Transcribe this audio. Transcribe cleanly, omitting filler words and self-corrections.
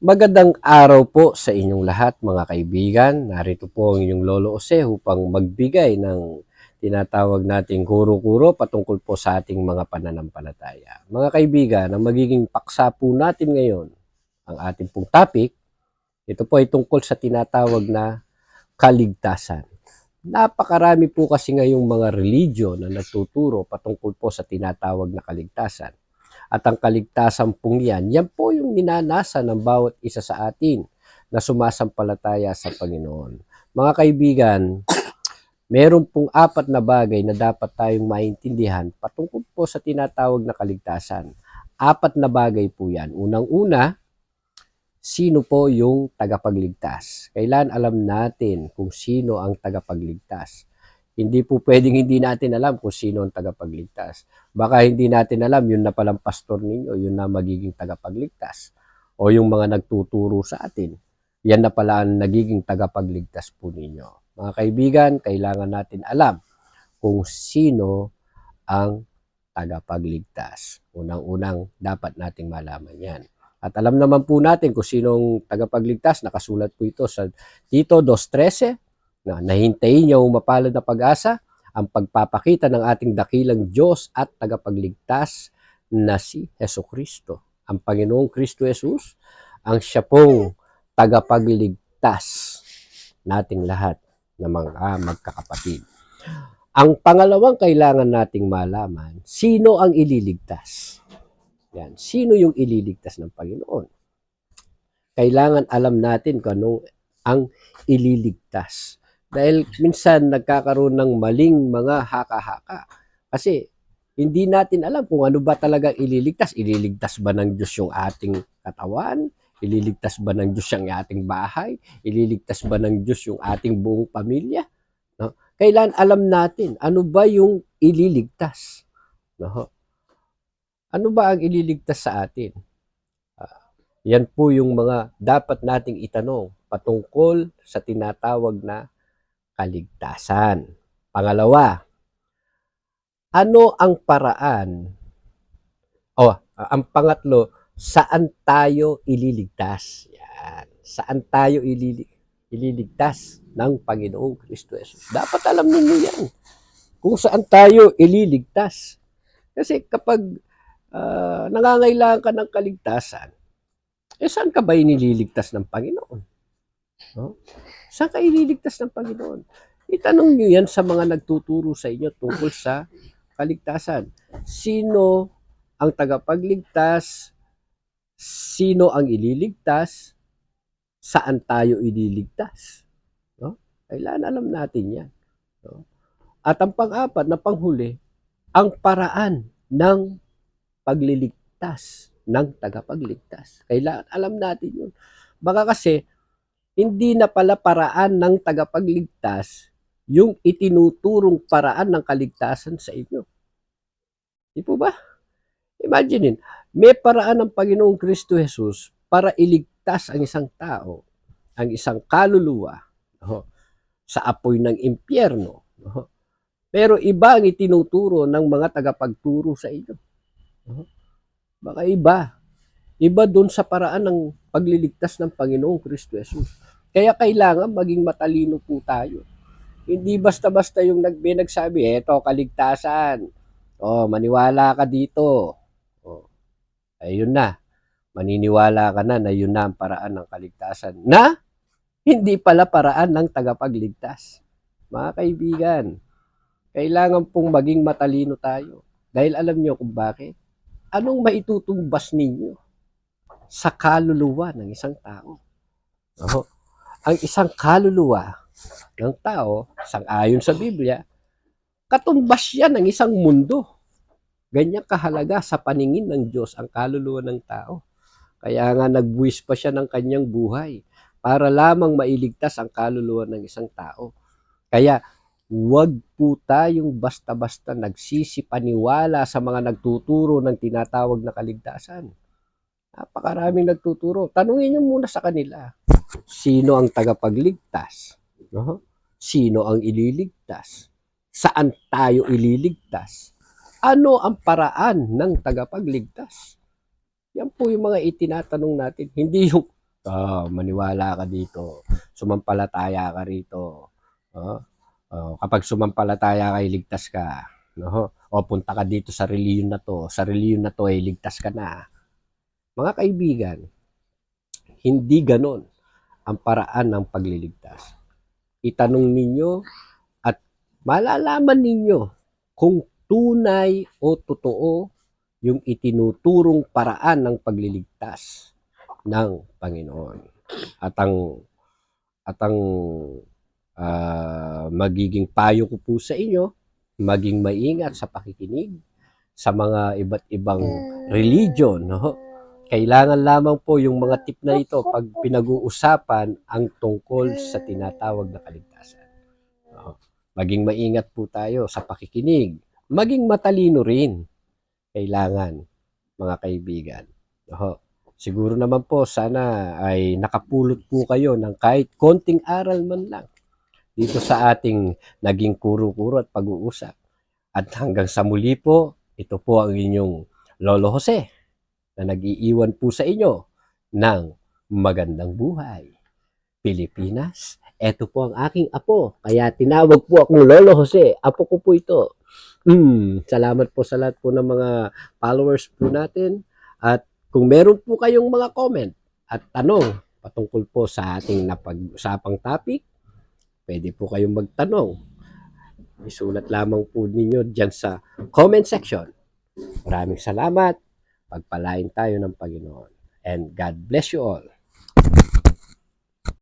Magandang araw po sa inyong lahat mga kaibigan. Narito po ang inyong Lolo Jose upang magbigay ng tinatawag nating kuro-kuro patungkol po sa ating mga pananampalataya. Mga kaibigan, ang magiging paksa po natin ngayon, ang ating pong topic, ito po ay tungkol sa tinatawag na kaligtasan. Napakarami po kasi ngayong mga religion na nagtuturo patungkol po sa tinatawag na kaligtasan. At ang kaligtasan pong yan po yung ninanasa ng bawat isa sa atin na sumasampalataya sa Panginoon. Mga kaibigan, meron pong apat na bagay na dapat tayong maintindihan patungkol po sa tinatawag na kaligtasan. Apat na bagay po yan. Unang-una, sino po yung tagapagligtas? Kailan alam natin kung sino ang tagapagligtas? Hindi po pwedeng hindi natin alam kung sino ang tagapagligtas. Baka hindi natin alam, yun na palang pastor ninyo, yun na magiging tagapagligtas. O yung mga nagtuturo sa atin, yan na pala ang nagiging tagapagligtas po ninyo. Mga kaibigan, kailangan natin alam kung sino ang tagapagligtas. Unang-unang dapat nating malaman yan. At alam naman po natin kung sinong tagapagligtas. Nakasulat po ito sa Tito 2:13 na nahintayin niyo mapalad na pag-asa ang pagpapakita ng ating dakilang Diyos at tagapagligtas na si Hesukristo. Ang Panginoong Kristo Jesus, ang siya pong tagapagligtas nating lahat na mga magkakapatid. Ang pangalawang kailangan nating malaman, sino ang ililigtas? Yan, sino yung ililigtas ng Panginoon? Kailangan alam natin kung ano ang ililigtas. Dahil minsan nagkakaroon ng maling mga haka-haka. Kasi hindi natin alam kung ano ba talaga ililigtas. Ililigtas ba ng Diyos yung ating katawan? Ililigtas ba ng Diyos yung ating bahay? Ililigtas ba ng Diyos yung ating buong pamilya? No? Kailan alam natin ano ba yung ililigtas? No? Ano ba ang ililigtas sa atin? Yan po yung mga dapat nating itanong patungkol sa tinatawag na kaligtasan. Pangalawa, ano ang paraan? Ang pangatlo, saan tayo ililigtas? Yan. Saan tayo ililigtas ng Panginoong Kristo Jesus? Dapat alam ninyo yan. Kung saan tayo ililigtas. Kasi kapag nangangailangan ka ng kaligtasan, saan ka ba inililigtas ng Panginoon? No? Saan ka ililigtas ng Panginoon? Itanong nyo yan sa mga nagtuturo sa inyo tungkol sa kaligtasan. Sino ang tagapagligtas? Sino ang ililigtas? Saan tayo ililigtas? No? Kailangan alam natin yan. No? At ang pang-apat na panghuli, ang paraan ng pagliligtas ng tagapagligtas. Kailangan alam natin yun. Baka kasi, hindi na pala paraan ng tagapagligtas yung itinuturong paraan ng kaligtasan sa inyo. Di po ba? Imagine, may paraan ng Panginoong Kristo Jesus para iligtas ang isang tao, ang isang kaluluwa, sa apoy ng impyerno. Pero iba ang itinuturo ng mga tagapagturo sa inyo. Baka iba. Iba doon sa paraan ng pagliligtas ng Panginoong Kristo Jesus. Kaya kailangan maging matalino po tayo. Hindi basta-basta yung may nagsabi, eto kaligtasan. Maniwala ka dito. Ayun na. Maniniwala ka na yun na ang paraan ng kaligtasan. Na hindi pala paraan ng tagapagligtas. Mga kaibigan, kailangan pong maging matalino tayo. Dahil alam niyo kung bakit? Anong maitutumbas ninyo sa kaluluwa ng isang tao? Ang isang kaluluwa ng tao, sang-ayon sa Biblia, katumbas yan ng isang mundo. Ganyan kahalaga sa paningin ng Diyos ang kaluluwa ng tao. Kaya nga nagbuwis pa siya ng kanyang buhay para lamang mailigtas ang kaluluwa ng isang tao. Kaya huwag po tayong basta-basta nagsisipaniwala sa mga nagtuturo ng tinatawag na kaligtasan. Napakaraming nagtuturo. Tanungin niyo muna sa kanila, sino ang tagapagligtas? Sino ang ililigtas? Saan tayo ililigtas? Ano ang paraan ng tagapagligtas? Yan po yung mga itinatanong natin. Hindi yung Maniwala ka dito. Sumampalataya ka rito. Kapag sumampalataya ka, ligtas ka. No? O punta ka dito sa reliyon na to. Sa reliyon na to ay ligtas ka na. Mga kaibigan, hindi ganon ang paraan ng pagliligtas. Itanong ninyo at malalaman ninyo kung tunay o totoo yung itinuturong paraan ng pagliligtas ng Panginoon. At ang magiging payo ko po sa inyo, maging maingat sa pakikinig sa mga iba't ibang religion. No? Kailangan lamang po yung mga tip na ito pag pinag-uusapan ang tungkol sa tinatawag na kaligtasan. No? Maging maingat po tayo sa pakikinig. Maging matalino rin. Kailangan, mga kaibigan. No? Siguro naman po sana ay nakapulot po kayo ng kahit konting aral man lang dito sa ating naging kuro-kuro at pag-uusap. At hanggang sa muli po, ito po ang inyong Lolo Jose na nag-iiwan po sa inyo ng magandang buhay. Pilipinas, ito po ang aking apo. Kaya tinawag po akong Lolo Jose. Apo ko po ito. Salamat po sa lahat po ng mga followers po natin. At kung meron po kayong mga comment at tanong patungkol po sa ating napag-usapang topic, pwede po kayong magtanong. Isulat lamang po ninyo dyan sa comment section. Maraming salamat. Pagpalain tayo ng Panginoon. And God bless you all.